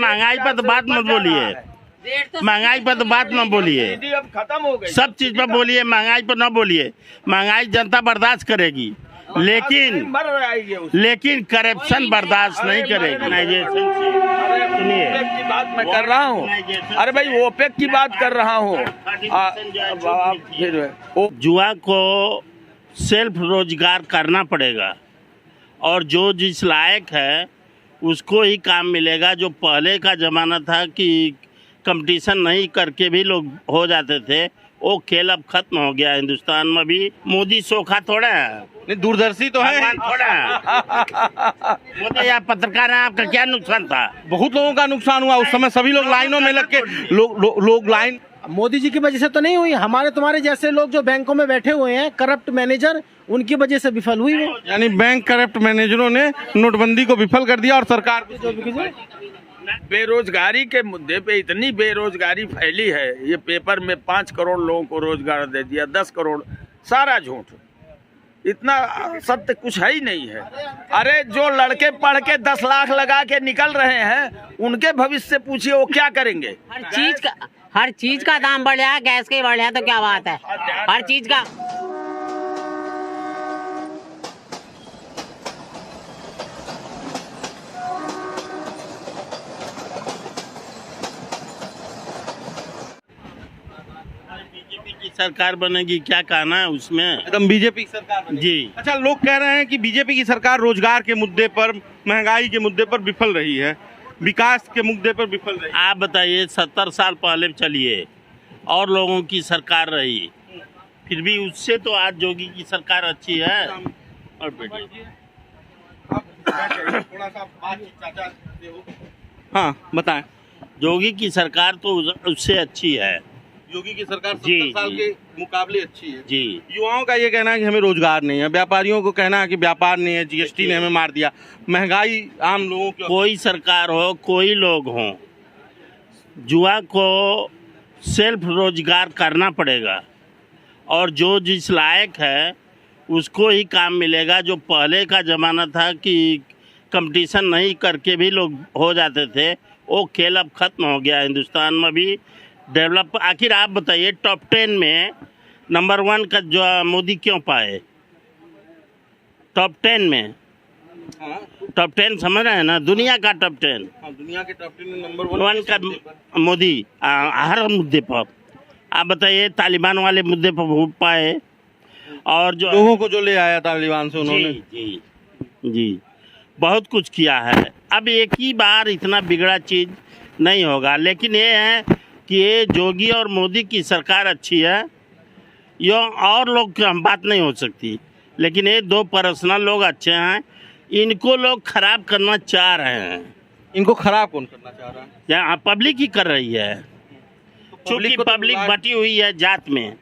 महंगाई पर तो बात मत बोलिए, महंगाई पर तो बात न बोलिए, अब खत्म हो गई। सब चीज पर बोलिए, महंगाई पर न बोलिए। महंगाई जनता बर्दाश्त करेगी, लेकिन करप्शन बर्दाश्त नहीं करेगी। सुनिए, की बात मैं कर रहा हूँ। अरे भाई ओपेक की बात कर रहा हूँ। जुआ को सेल्फ रोजगार करना पड़ेगा और जो जिस लायक है उसको ही काम मिलेगा। जो पहले का जमाना था कि कंपटीशन नहीं करके भी लोग हो जाते थे, वो खेल अब खत्म हो गया। हिंदुस्तान में भी मोदी सोखा थोड़ा है, नहीं दूरदर्शी तो है थोड़ा है। मोदी आप पत्रकार हैं, आपका क्या नुकसान था? बहुत लोगों का नुकसान हुआ उस समय, सभी लोग लाइनों में लग के लोग लाइन। मोदी जी की वजह से तो नहीं हुई, हमारे तुम्हारे जैसे लोग जो बैंकों में बैठे हुए हैं करप्ट मैनेजर, उनकी वजह से विफल हुई वो। यानी बैंक करप्ट मैनेजरों ने नोटबंदी को विफल कर दिया और सरकार बेरोजगारी के मुद्दे पे इतनी बेरोजगारी फैली है। ये पेपर में 5 करोड़ लोगों को रोजगार दे दिया, 10 करोड़, सारा झूठ। इतना सत्य कुछ है ही नहीं है। अरे जो लड़के पढ़ के 10 लाख लगा के निकल रहे हैं, उनके भविष्य से पूछिए वो क्या करेंगे। हर चीज का दाम बढ़ गया, गैस के बढ़ गया तो क्या बात है, हर चीज का। बीजेपी की सरकार बनेगी, क्या कहना है उसमें? एकदम बीजेपी की सरकार बनेगी। जी। अच्छा, लोग कह रहे हैं कि बीजेपी की सरकार रोजगार के मुद्दे पर, महंगाई के मुद्दे पर विफल रही है, विकास के मुद्दे पर विफल रही है। आप बताइए, 70 साल पहले चलिए और लोगों की सरकार रही, फिर भी उससे तो आज जोगी की सरकार अच्छी है। और थोड़ा सा हाँ बताएं। जोगी की सरकार तो उससे अच्छी है। योगी की सरकार 70 जी, साल जी। के मुकाबले अच्छी है। जी। युवाओं का ये कहना है कि हमें रोजगार नहीं है, व्यापारियों को कहना है कि व्यापार नहीं है, जीएसटी ने हमें मार दिया, महंगाई आम लोगों की। कोई सरकार हो, कोई लोग हों, जुआ को सेल्फ रोजगार करना पड़ेगा और जो जिस लायक है उसको ही काम मिलेगा। जो पहले का ज़माना था कि कंपटीशन नहीं करके भी लोग हो जाते थे, वो खेल अब खत्म हो गया। हिंदुस्तान में भी डेवलप। आखिर आप बताइए, टॉप 10 में नंबर 1 का जो मोदी क्यों पाए? टॉप 10 में, टॉप 10 समझ रहे हैं ना, दुनिया का टॉप 10, दुनिया के टॉप 10 में नंबर 1 का मोदी हर मुद्दे पर। आप बताइए, तालिबान वाले मुद्दे पर पाए और जो लोगों को जो ले आया तालिबान से उन्होंने। जी जी बहुत कुछ किया है। अब एक ही बार इतना बिगड़ा चीज नहीं होगा, लेकिन ये है कि ये जोगी और मोदी की सरकार अच्छी है, ये और लोग की हम बात नहीं हो सकती, लेकिन ये 2 पर्सनल लोग अच्छे हैं, इनको लोग खराब करना चाह रहे हैं। इनको खराब कौन करना चाह रहा है? यहाँ पब्लिक ही कर रही है, क्योंकि पब्लिक बटी हुई है जात में,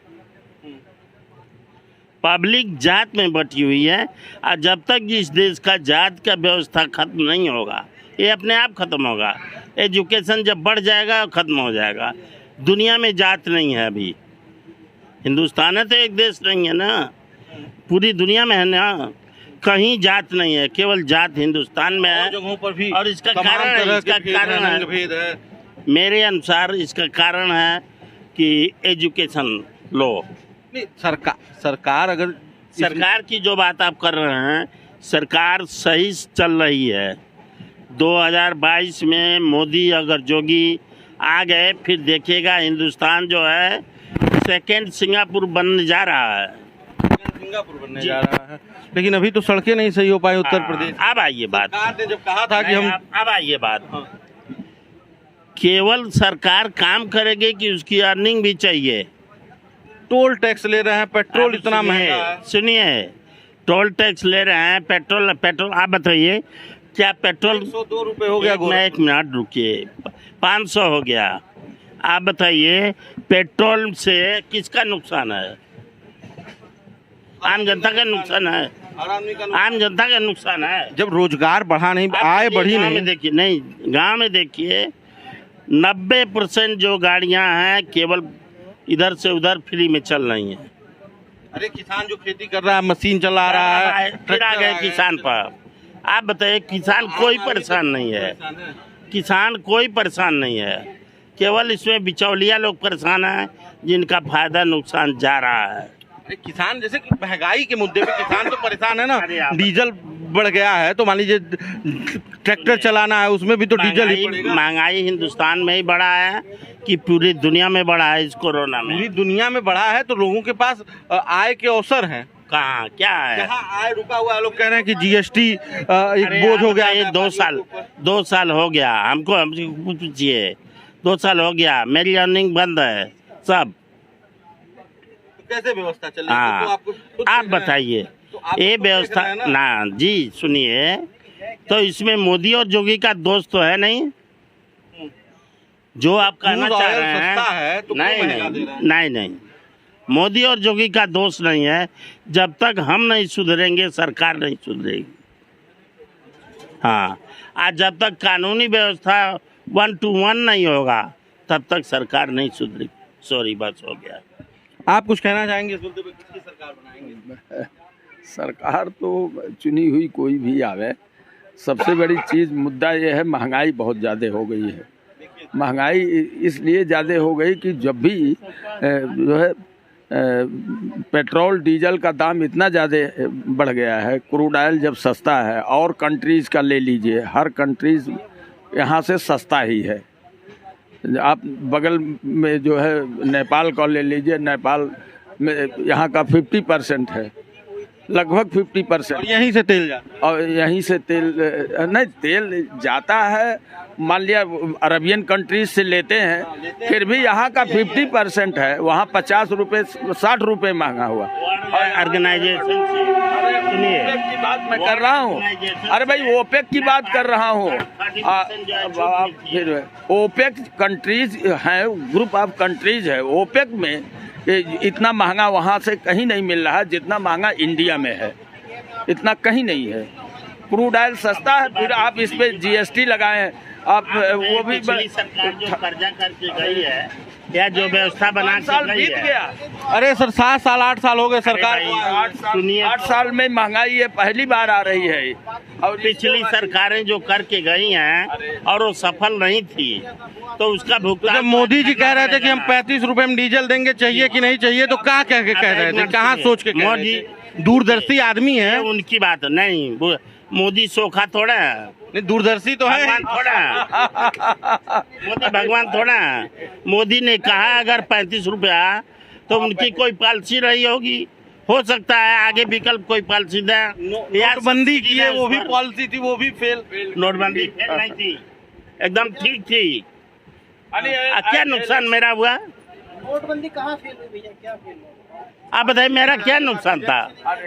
पब्लिक जात में बटी हुई है। और जब तक इस देश का जात का व्यवस्था खत्म नहीं होगा, ये अपने आप खत्म होगा। एजुकेशन जब बढ़ जाएगा खत्म हो जाएगा। दुनिया में जात नहीं है अभी, हिंदुस्तान है तो एक देश नहीं है ना, पूरी दुनिया में है ना, कहीं जात नहीं है, केवल जात हिंदुस्तान में है। जगहों पर भी और इसका कारण है, मेरे अनुसार इसका कारण है कि एजुकेशन लो। सरकार अगर सरकार की जो बात आप कर रहे हैं, सरकार सही चल रही है। 2022 में मोदी अगर जोगी आ गए, फिर देखिएगा हिंदुस्तान जो है सेकंड सिंगापुर बनने जा रहा है। सिंगापुर बनने जा रहा है, लेकिन अभी तो सड़कें नहीं सही हो पाई उत्तर प्रदेश। अब आइए बात, सरकार ने जब कहा था कि हम, अब आइए बात, केवल सरकार काम करेगी कि उसकी अर्निंग भी चाहिए। टोल टैक्स ले रहे हैं, पेट्रोल इतना महंगा है। सुनिए, टोल टैक्स ले रहे हैं, पेट्रोल आप बताइए, क्या पेट्रोल 102 रुपये हो गया? एक मिनट रुकिए, 500 हो गया। आप बताइए, पेट्रोल से किसका नुकसान है? आम जनता का नुकसान है, आम जनता का नुकसान है। जब रोजगार बढ़ा नहीं, आय बढ़ी नहीं। देखिए, नहीं गांव में देखिए, 90% जो गाड़ियां हैं केवल इधर से उधर फ्री में चल रही हैं। अरे किसान जो खेती कर रहा है, मशीन चला रहा है, फिर आ गए किसान पर। आप बताइए, किसान कोई परेशान नहीं है, किसान कोई परेशान नहीं है, केवल इसमें बिचौलिया लोग परेशान हैं जिनका फायदा नुकसान जा रहा है। किसान जैसे कि महंगाई के मुद्दे पे किसान तो परेशान है ना, अरे आप- डीजल बढ़ गया है तो मान लीजिए ट्रैक्टर चलाना है उसमें भी तो डीजल ही पड़ेगा। महंगाई हिंदुस्तान में ही बढ़ा है कि पूरी दुनिया में बढ़ा है? इस कोरोना में पूरी दुनिया में बढ़ा है तो लोगों के पास आय के अवसर हैं। कहाँ क्या है? जहाँ आय रुका हुआ है, लोग कह रहे हैं कि जीएसटी एक अरे बोझ हो आप गया। बताइए, 2 साल हो गया हमको पूछिए, 2 साल हो गया, मेरी अर्निंग बंद है सब। कैसे व्यवस्था चलेगी? हाँ तो आपको खुद आप देखना है। बताइए तो आपको ये खुद व्यवस्था देखना है ना। ना जी सुनिए, तो इसमें मोदी और जोगी का दोस्त तो है नहीं? जो आप कहना क्रूड चाह ऑयल रहे सस्ता है तो हैं, क्यों नहीं महंगा दे रहे हैं? नहीं नहीं, मोदी और जोगी का दोष नहीं है। जब तक हम नहीं सुधरेंगे सरकार नहीं सुधरेगी। हाँ, आज जब तक कानूनी व्यवस्था 1 to 1 नहीं होगा तब तक सरकार नहीं सुधरेगी। सॉरी, बस हो गया। आप कुछ कहना चाहेंगे इस मुद्दे पे? किसकी सरकार बनाएंगे? सरकार तो चुनी हुई कोई भी आवे, सबसे बड़ी चीज़ मुद्दा ये है महंगाई बहुत ज़्यादा हो गई है। महंगाई इसलिए ज़्यादा हो गई कि जब भी जो है पेट्रोल डीजल का दाम इतना ज़्यादा बढ़ गया है, क्रूड ऑयल जब सस्ता है, और कंट्रीज़ का ले लीजिए, हर कंट्रीज़ यहाँ से सस्ता ही है। आप बगल में जो है नेपाल का ले लीजिए, नेपाल में यहाँ का 50% है, लगभग 50%। और यहीं से तेल जाता है। और यहीं से तेल नहीं, तेल जाता है, मान लिया अरबियन कंट्रीज से लेते हैं, फिर भी यहाँ का 50% है, वहाँ 50 रुपये 60 रुपये महंगा हुआ। ऑर्गेनाइजेशन से सुनिए, ओपेक की बात मैं कर रहा हूँ। अरे भाई ओपेक की बात कर रहा हूँ। फिर ओपेक कंट्रीज हैं, ग्रुप ऑफ कंट्रीज है। ओपेक में इतना महंगा वहाँ से कहीं नहीं मिल रहा है जितना महंगा इंडिया में है, इतना कहीं नहीं है। क्रूड ऑयल सस्ता है, फिर आप इस पे जीएसटी लगाएं, आप वो भी पिछली सरकार जो कर्जा करके गई है या जो व्यवस्था बना 5 साल के गई बीत है, गया। अरे सर 7 साल 8 साल हो गए सरकार अरे को। भाई, 8 साल में महंगाई ये पहली बार आ रही है। और पिछली सरकारें जो करके गई हैं और वो सफल नहीं थी, तो उसका तो भुगतान जब मोदी जी कह रहे थे कि हम 35 रुपए में डीजल देंगे, चाहिए कि नहीं चाहिए, तो कहाँ कह के कह रहे थे, कहाँ सोच के कह रहे थे? दूरदर्शी आदमी है, उनकी बात नहीं, वो मोदी सोखा थोड़ा है, नहीं दूरदर्शी तो है। भगवान थोड़ा है। मोदी भगवान थोड़ा है। मोदी ने कहा अगर 35 रुपया तो उनकी कोई पॉलिसी रही होगी, हो सकता है आगे विकल्प कोई पॉलिसी दे। नोटबंदी की है, वो भी पॉलिसी थी, वो भी फेल। नोटबंदी फेल नहीं थी, एकदम ठीक थी। क्या नुकसान मेरा हुआ? नोटबंदी कहाँ फेल हुई भैया, क्या फेल हुआ? आप बताइए मेरा क्या नुकसान था?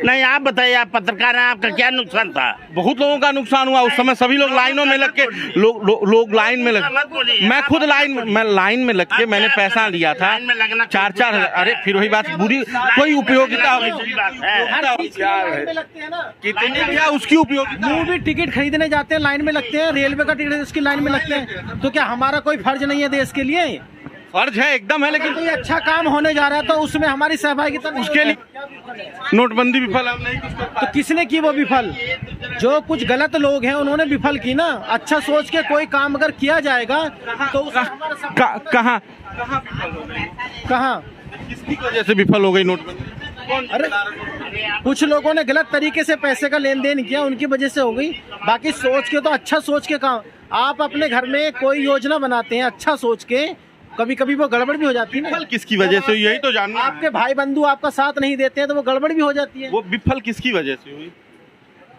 नहीं आप बताइए, आप पत्रकार हैं, आपका क्या नुकसान था? बहुत लोगों का नुकसान हुआ। उस समय सभी लोग लाइनों में लग के लोग लाइन में मत बोलिए। मैं खुद लाइन में लग के मैंने पैसा लिया था, लाइन में लगना 4-4 हजार। अरे फिर वही बात, बुरी कोई उपयोगिता कोई बुरी बात है? हर चीज के लिए लाइन में लगते हैं ना। कितनी क्या उसकी उपयोगिता? मूवी टिकट खरीदने जाते हैं लाइन में लगते हैं, रेलवे का टिकट उसकी लाइन में लगते हैं, तो क्या हमारा कोई फर्ज नहीं है देश के लिए? फर्ज है, एकदम है, लेकिन कोई अच्छा काम होने जा रहा है तो उसमें हमारी सहभागिता नहीं उसके लिए है। नोटबंदी विफल हम नहीं कुछ कर तो किसने की वो विफल? जो कुछ गलत लोग हैं उन्होंने विफल की ना। अच्छा सोच के कोई काम अगर किया जाएगा तो उसमें हमारा सब- कहाँ कहाँ किसकी वजह से विफल हो गई नोटबंदी? अरे कुछ लोगों ने गलत तरीके से पैसे का लेन देन किया, उनकी वजह से हो गई। बाकी सोच के तो अच्छा सोच के काम, आप अपने घर में कोई योजना बनाते हैं अच्छा सोच के, कभी कभी वो गड़बड़ भी हो जाती है ना। विफल किसकी वजह से हुई, यही तो जानना है। आपके भाई बंधु आपका साथ नहीं देते हैं तो वो गड़बड़ भी हो जाती है। वो विफल किसकी वजह से हुई?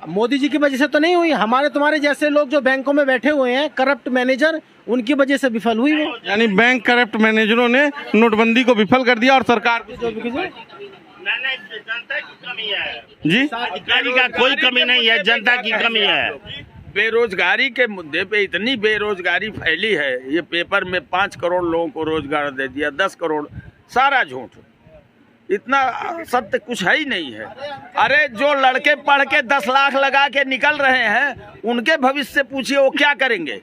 मोदी जी की वजह से तो नहीं हुई, हमारे तुम्हारे जैसे लोग जो बैंकों में बैठे हुए हैं करप्ट मैनेजर, उनकी वजह से विफल हुई वो। यानी बैंक करप्ट मैनेजरों ने नोटबंदी को विफल कर दिया और सरकार को जो भी जनता की कमी है जी अधिकारी का कोई कमी नहीं है, जनता की कमी है। बेरोजगारी के मुद्दे पे इतनी बेरोजगारी फैली है, ये पेपर में 5 करोड़ लोगों को रोजगार दे दिया, 10 करोड़, सारा झूठ। इतना सत्य कुछ है ही नहीं है। अरे जो लड़के पढ़ के 10 लाख लगा के निकल रहे हैं, उनके भविष्य से पूछिए वो क्या करेंगे।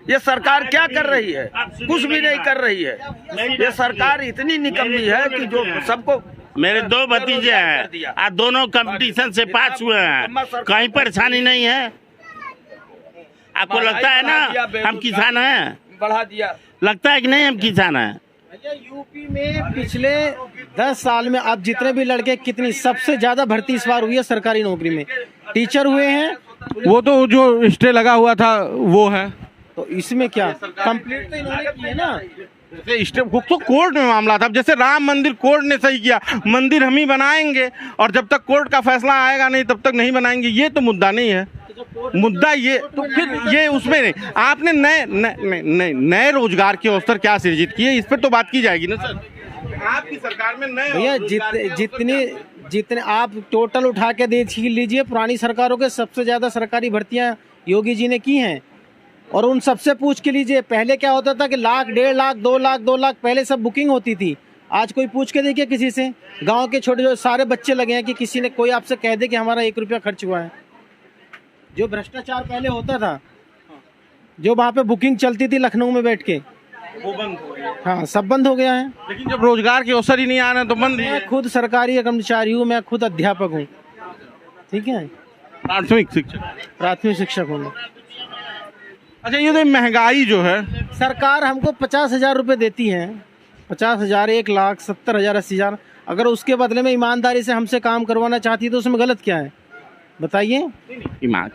ये सरकार क्या कर रही है? कुछ भी नहीं कर रही है। ये सरकार इतनी निकम्मी है कि जो सबको। मेरे 2 भतीजे हैं, आज दोनों कंपटीशन से पास हुए हैं, कहीं परेशानी नहीं है। आपको लगता है ना हम किसान हैं? बढ़ा दिया। लगता है कि नहीं हम किसान हैं? अच्छा, यूपी में पिछले 10 साल में अब जितने भी लड़के कितनी सबसे ज्यादा भर्ती इस बार हुई है सरकारी नौकरी में, टीचर हुए हैं। वो तो जो स्टे लगा हुआ था वो है, तो इसमें क्या कंप्लीट तो इन्होंने की है ना। तो कोर्ट में मामला था। अब जैसे राम मंदिर कोर्ट ने सही किया, मंदिर हम ही बनाएंगे और जब तक कोर्ट का फैसला आएगा नहीं तब तक नहीं बनाएंगे, ये तो मुद्दा नहीं है। मुद्दा ये तो फिर ये उसमें नहीं, आपने नए रोजगार के अवसर क्या सृजित किए, इस पर तो बात की जाएगी ना सर। आपकी सरकार में नए भैया जितने आप टोटल उठा के देख लीजिए, पुरानी सरकारों के सबसे ज्यादा सरकारी भर्तियां योगी जी ने की हैं। और उन सबसे पूछ के लीजिए, पहले क्या होता था कि 1,00,000, 1.5 लाख, 2 लाख पहले सब बुकिंग होती थी। आज कोई पूछ के देखिए किसी से, गांव के छोटे छोटे सारे बच्चे लगे हैं कि किसी ने कोई आपसे कह दे कि हमारा 1 रुपया खर्च हुआ है। जो भ्रष्टाचार पहले होता था, जो वहाँ पे बुकिंग चलती थी लखनऊ में बैठ के, वो बंद हो गया। हाँ सब बंद हो गया है। लेकिन जब रोजगार के अवसर ही नहीं आ रहे तो बंद ही है। मैं खुद सरकारी कर्मचारी हूँ, मैं खुद अध्यापक हूँ, ठीक है, प्राथमिक शिक्षक, प्राथमिक शिक्षक हूँ। अच्छा, ये तो महंगाई जो है, सरकार हमको 50,000 रुपये देती है, 50,000, 1,00,000, 70,000, 80,000। अगर उसके बदले में ईमानदारी से हमसे काम करवाना चाहती है तो उसमें गलत क्या है बताइए।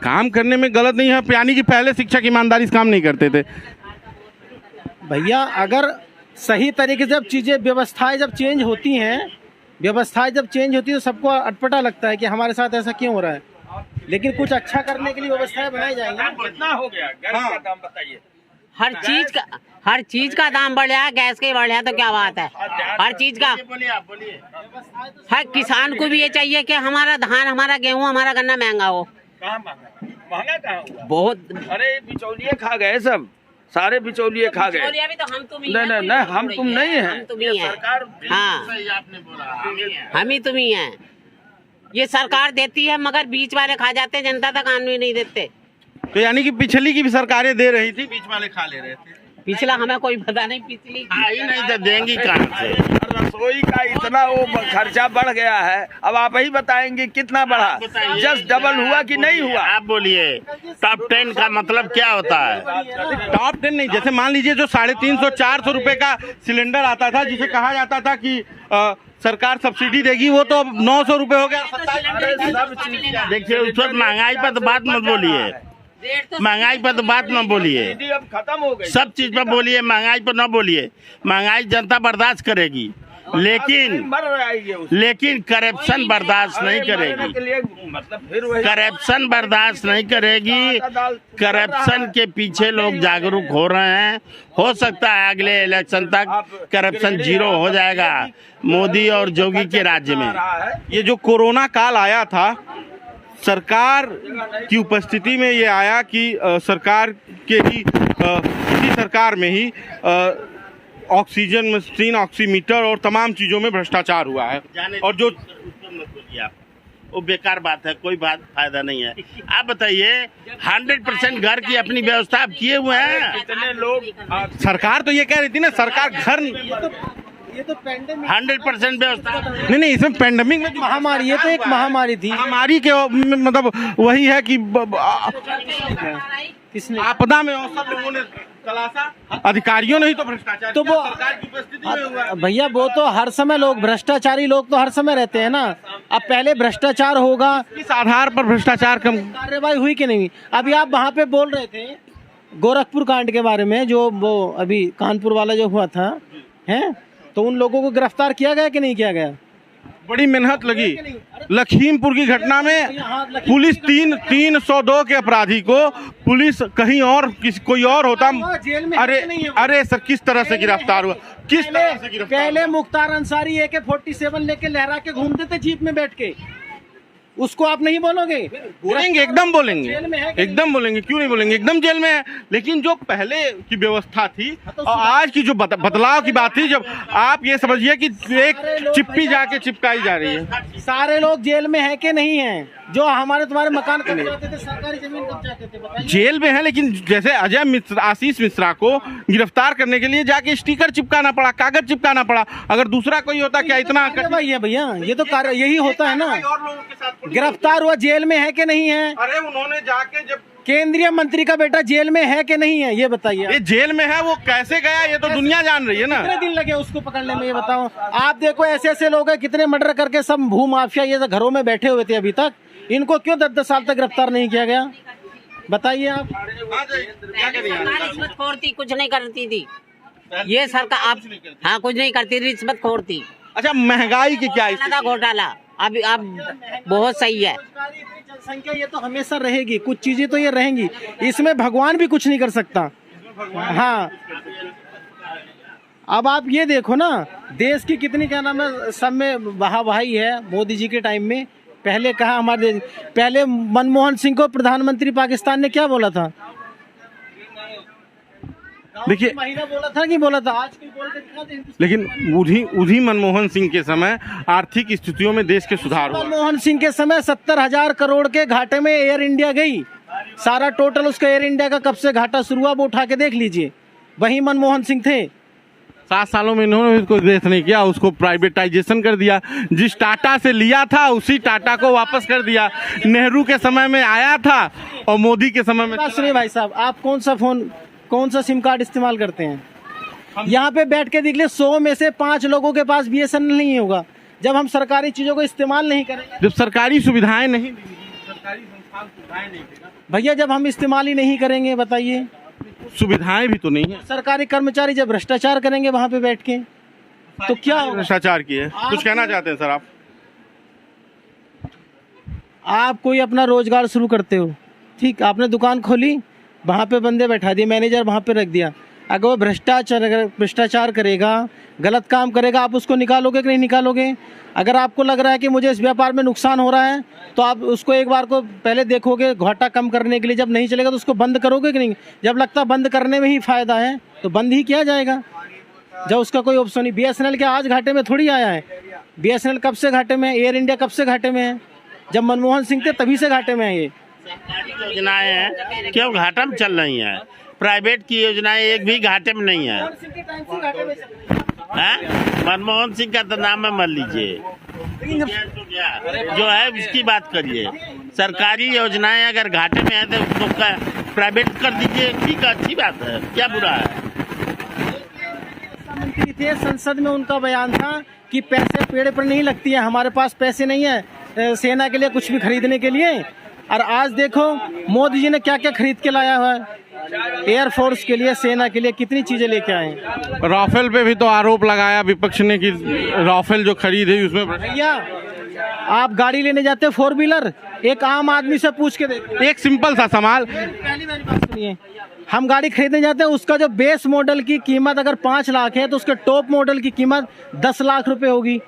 काम करने में गलत नहीं है, यानी कि पहले शिक्षक ईमानदारी से काम नहीं करते थे। भैया अगर सही तरीके से जब चीज़ें व्यवस्थाएं जब चेंज होती है तो सबको अटपटा लगता है कि हमारे साथ ऐसा क्यों हो रहा है। लेकिन कुछ अच्छा करने के लिए व्यवस्थाएं बनाई जाएंगी। कितना हो गया गैस का दाम बताइए? हर चीज का दाम बढ़ रहा है, गैस के बढ़ रहा है तो क्या बात है। हर चीज का, हर किसान को भी ये चाहिए कि हमारा धान, हमारा गेहूं, हमारा गन्ना महंगा हो। कहाँ महंगा कहाँ हुआ? बहुत। अरे बिचौलिए खा गए, सब सारे बिचौलिए खा गए। भी तो हम तुम ही नहीं नहीं नहीं, हम तुम नहीं है, हम तुम ही हैं। हाँ, हम ही तुम ही हैं। ये सरकार देती है मगर बीच वाले खा जाते हैं, जनता तक आने नहीं देते। तो यानी कि पिछली की भी सरकारें दे रही थी, बीच वाले खा ले रहे थे। पिछला हमें कोई पता नहीं, पिछली ही नहीं तो देंगी कहाँ से। रसोई का इतना वो खर्चा बढ़ गया है, अब आप ही बताएंगे कितना बढ़ा, जस्ट डबल हुआ कि नहीं हुआ? आप बोलिए टॉप 10 का मतलब क्या होता है? टॉप 10 नहीं, जैसे मान लीजिए जो 350-400 रुपए का सिलेंडर आता था, जिसे कहा जाता था कि सरकार सब्सिडी देगी, वो तो 900 रुपए हो गया। देखिए उस वक्त महंगाई पर तो बात मत बोलिए, महंगाई पर तो बात न बोलिए, अब खत्म हो गई। सब चीज पर बोलिए, महंगाई पर न बोलिए। महंगाई जनता बर्दाश्त करेगी, लेकिन करप्शन बर्दाश्त नहीं करेगी। मतलब फिर वही करप्शन बर्दाश्त नहीं करेगी। करप्शन के पीछे लोग जागरूक हो रहे हैं। हो सकता है अगले इलेक्शन तक करप्शन 0 हो जाएगा मोदी और योगी के राज्य में। ये जो कोरोना काल आया था, सरकार की उपस्थिति में ये आया कि सरकार के ही इसी सरकार में ही ऑक्सीजन मशीन, ऑक्सीमीटर और तमाम चीज़ों में भ्रष्टाचार हुआ है। और जो वो बेकार बात है, कोई बात फायदा नहीं है। आप बताइए 100% घर की अपनी व्यवस्था आप किए हुए हैं? कितने लोग, सरकार तो ये कह रही थी ना, सरकार घर ये तो पेंडेमिक 100% व्यवस्था नहीं, इसमें पेंडेमिक में महामारी, ये तो एक महामारी थी। महामारी के मतलब वही है कि किसने आपदा में औसत लोगों ने तलाशा, अधिकारियों ने ही तो भ्रष्टाचार तो वो सरकार की उपस्थिति में हुआ। भैया वो तो हर समय लोग भ्रष्टाचारी लोग तो हर समय रहते हैं ना। अब पहले भ्रष्टाचार होगा, किस आधार पर भ्रष्टाचार कम कार्रवाई हुई कि नहीं? अभी आप वहाँ पे बोल रहे थे गोरखपुर कांड के बारे में, जो वो अभी कानपुर वाला जो हुआ था, हैं, तो उन लोगों को गिरफ्तार किया गया कि नहीं किया गया? बड़ी मेहनत लगी। लखीमपुर की घटना में पुलिस 302 के अपराधी को पुलिस कहीं और कोई और होता, अरे सर किस तरह से गिरफ्तार हुआ, किस तरह से गिरफ्तार? पहले मुख्तार अंसारी AK-47 लेके लहरा के घूमते थे जीप में बैठ के, उसको आप नहीं बोलोगे? बोलेंगे, एकदम बोलेंगे, जेल में है एकदम बोलेंगे, क्यों नहीं बोलेंगे, एकदम जेल में है। लेकिन जो पहले की व्यवस्था थी और आज की जो बदलाव की बात थी, जब आप ये समझिए कि एक चिप्पी जाके चिपकाई जा रही है। सारे लोग जेल में है कि नहीं है? जो हमारे तुम्हारे मकान कब्जाते थे, सरकारी जमीन कब्जाते थे, बताइए। जेल में है, लेकिन जैसे अजय मिश्र, आशीष मिश्रा को गिरफ्तार करने के लिए जाके स्टिकर चिपकाना पड़ा, कागज चिपकाना पड़ा। अगर दूसरा कोई होता, क्या इतना भाई है भैया? ये तो कार्य यही होता है ना। गिरफ्तार हुआ, जेल में है कि नहीं है? अरे उन्होंने जाके जब केंद्रीय मंत्री का बेटा जेल में है कि नहीं है, ये बताइए। ये जेल में है, वो कैसे गया ये तो दुनिया जान रही है ना। कितने दिन लगे उसको पकड़ने में, ये बताओ। आप देखो ऐसे ऐसे लोग हैं, कितने मर्डर करके सब भू माफिया ये घरों में बैठे हुए थे अभी तक, इनको क्यों 10-10 साल तक गिरफ्तार नहीं किया गया, बताइए आप। रिश्वतखोर थी, कुछ नहीं करती थी ये सरकार। आप हाँ, कुछ नहीं करती, रिश्वतखोर थी। अच्छा, महंगाई की क्या स्थिति? घोटाला अभी अब बहुत सही है। जनसंख्या ये तो हमेशा रहेगी, कुछ चीजें तो ये रहेंगी, इसमें भगवान भी कुछ नहीं कर सकता। हाँ, अब आप ये देखो ना, देश की कितनी क्या नाम है सब में वाहवाही है मोदी जी के टाइम में। पहले कहा हमारे पहले मनमोहन सिंह को प्रधानमंत्री पाकिस्तान ने क्या बोला था, देखिए महीना बोला था कि बोला था, आज कोई बोल के दिखा दे। लेकिन उन्हीं मनमोहन सिंह के समय आर्थिक स्थितियों में देश के सुधार हुआ। मनमोहन सिंह के समय 70,000 करोड़ के घाटे में एयर इंडिया गई, सारा टोटल उसका एयर इंडिया का कब से घाटा शुरू हुआ वो उठा के देख लीजिए, वही मनमोहन सिंह थे। 7 सालों में इन्होंने इसको देश नहीं किया, उसको प्राइवेटाइजेशन कर दिया। जिस टाटा से लिया था उसी टाटा को वापस कर दिया। नेहरू के समय में आया था और मोदी के समय में। सुनिए भाई साहब, आप कौन सा सिम कार्ड इस्तेमाल करते हैं? यहाँ पे बैठ के देख ले, 100 में से 5 लोगों के पास BSNL नहीं होगा। जब हम सरकारी चीजों को इस्तेमाल नहीं करेंगे, जब सरकारी सुविधाएं नहीं, सरकारी संस्थान सुविधाएं नहीं, भैया जब हम इस्तेमाल ही नहीं करेंगे, बताइए सुविधाएं भी तो नहीं है। सरकारी कर्मचारी जब भ्रष्टाचार करेंगे वहां पे बैठ के, तो क्या होगा? भ्रष्टाचार की है। कुछ कहना चाहते हैं सर आप कोई अपना रोजगार शुरू करते हो, ठीक, आपने दुकान खोली, वहाँ पे बंदे बैठा दिए, मैनेजर वहाँ पे रख दिया। अगर वो भ्रष्टाचार करेगा, गलत काम करेगा, आप उसको निकालोगे कि नहीं निकालोगे? अगर आपको लग रहा है कि मुझे इस व्यापार में नुकसान हो रहा है तो आप उसको एक बार को पहले देखोगे, घाटा कम करने के लिए। जब नहीं चलेगा तो उसको बंद करोगे कि नहीं? जब लगता बंद करने में ही फायदा है तो बंद ही किया जाएगा, जब उसका कोई ऑप्शन नहीं। BSNL क्या आज घाटे में थोड़ी आया है, BSNL कब से घाटे में है, एयर इंडिया कब से घाटे में है? जब मनमोहन सिंह थे तभी से घाटे में है। ये योजनाएं हैं क्यों घाटा में चल रही हैं? प्राइवेट की योजनाएं एक भी घाटे में नहीं है। मनमोहन सिंह का तो नाम है, मान लीजिए, जो है उसकी बात करिए। सरकारी योजनाएं अगर घाटे में है तो उसको प्राइवेट कर दीजिए, ठीक है, अच्छी बात है, क्या बुरा है। मंत्री थे, संसद में उनका बयान था कि पैसे पेड़ पर नहीं लगती है, हमारे पास पैसे नहीं है सेना के लिए कुछ भी खरीदने के लिए। और आज देखो मोदी जी ने क्या क्या खरीद के लाया हुआ है, एयरफोर्स के लिए, सेना के लिए कितनी चीजें लेके आए। राफेल पे भी तो आरोप लगाया विपक्ष ने कि राफेल जो खरीद है उसमें। भैया आप गाड़ी लेने जाते 4 व्हीलर, एक आम आदमी से पूछ के देखो। एक सिंपल सा सवाल, पहली मेरी बात सुनिए, हम गाड़ी खरीदने जाते हैं, उसका जो बेस मॉडल की कीमत अगर 5 लाख है तो उसके टॉप मॉडल की कीमत 10 लाख रुपए होगी।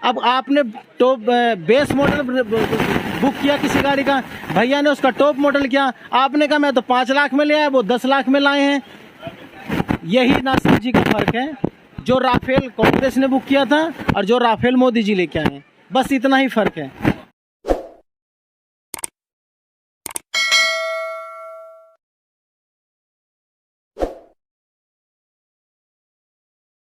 अब आपने टॉप बेस मॉडल बुक किया किसी गाड़ी का, भैया ने उसका टॉप मॉडल किया, आपने कहा मैं तो 5 लाख में ले आया, वो 10 लाख में लाए हैं। यही नासिर जी का फर्क है, जो राफेल कांग्रेस ने बुक किया था और जो राफेल मोदी जी लेके आए हैं, बस इतना ही फर्क है।